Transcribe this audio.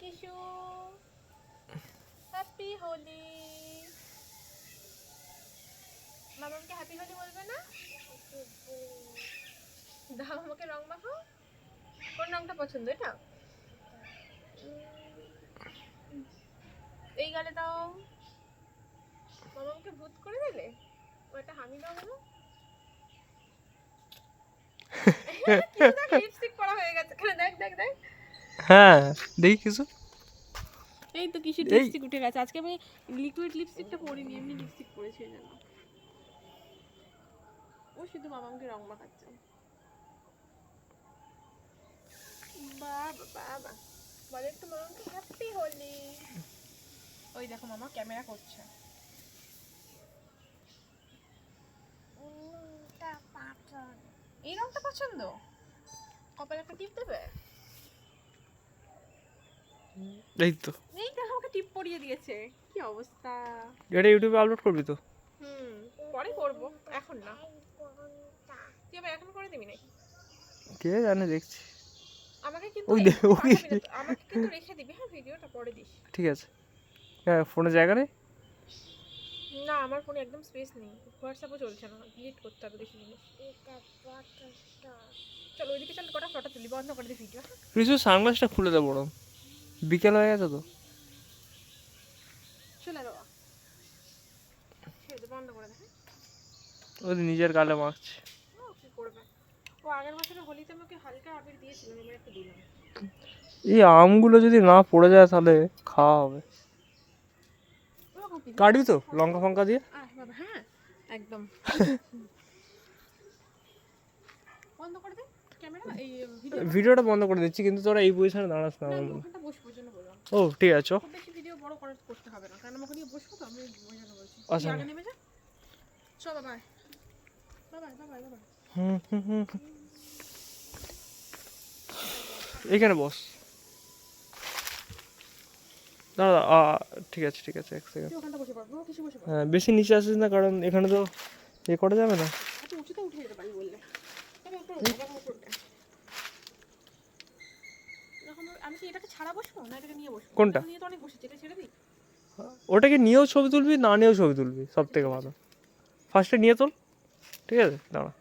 কিশু, happy Holi. মামাকে happy Holi বলবে না? দাও আমাকে রং মাখাও। কোন রংটা পছন্দ? এটা? এই গালে দাও। মামাকে ভূত করে দিলে। ওটা হামি দাও বলো। কিছু দেখ, লিপস্টিক পরা হয়ে গেছে। দেখ দেখ দেখ। হ্যাঁ দেখি কিছু। এই তো কিছু লিপস্টিক উঠে গেছে। আজকে আমি লিকুইড লিপস্টিকটা পরিনি, এমনি লিপস্টিক পরেছি জানো। ও শুধু মামাকে রং মাখাচ্ছে। বাবা বাবা বলে একটু মামাকে হ্যাপি হোলি। ওই দেখো মামা ক্যামেরা করছে। এই রংটা পছন্দ? কপালে একটা টিপ দেবে? এই তো এই দেখো আমাকে টিপ পরিয়ে দিয়েছে। কি অবস্থা! এটা ইউটিউবে আপলোড করবি তো? পরে করব, এখন না। তুই আবার এখন করে দিবি নাকি? কে জানে, দেখছি। আমাকে কিন্তু ওই দেখ, ওই আমাকে কিন্তু রেখে দিবি, হ্যাঁ, ভিডিওটা পরে দিস। ঠিক আছে। হ্যাঁ ফোনে জায়গা নেই। না আমার ফোনে একদম স্পেস নেই, হোয়াটসঅ্যাপও চলছে না, ডিলিট করতে হবে কিছু জিনিস। চল ওইদিকে চল, কটা ফটো তুলি, বন্ধ করে দিই ভিডিও। কিছু সানগ্লাসটা খুলে দেবো, বড় বিকেল হয়ে গেছে তো। চলে বাবা, ছেড়ে দে, বন্ধ করে দে। ওই নিজের গালে মাখছে। ও কি করবে, ও আগের বছরে হোলিতে আমাকে হালকা আবির দিয়েছিল, এবার একটু দিলাম। এই আমগুলো যদি না পড়ে যায় তাহলে খাওয়া হবে। কাটবি তো লঙ্কা ফঙ্কা দিয়ে? বাবা হ্যাঁ একদম। বন্ধ করে দে ক্যামেরা, এই ভিডিওটা বন্ধ করে দিচ্ছি, কিন্তু তোরা এই পজিশনে দাঁড়াস না। না, আমি ওখানটা বসবো জন্য বললাম। ও ঠিক আছে। খুব বেশি ভিডিও বড় করতে হবে না, কারণ আমি ওখানে বসবো তো, আমি ওই জন্য বলছি। তুই আগে নেমে যা। চল বাবা, বাবা বাবা বাবা। এখানে বস। দাদা ঠিক আছে ঠিক আছে, এক সেকেন্ড। তুই ওখানটা বসে পড়, বাবা কিছু বসে পড়। হ্যাঁ বেশি নিচে আসিস না, কারণ এখানে তো এ করা যাবে না। আচ্ছা উঁচুতে উঠে যেতে পারি বললে। তবে উপরে উঠে। আমি কি এটাকে ছাড়া বসবো না এটাকে নিয়ে বসবো? কোনটা? নিয়ে তো অনেক বসেছি, এটা ছেড়ে দিই। ওটাকে নিয়েও ছবি তুলবি, না নিয়েও ছবি তুলবি, সব থেকে ভালো। ফার্স্টে নিয়ে তোল, ঠিক আছে, দাঁড়া।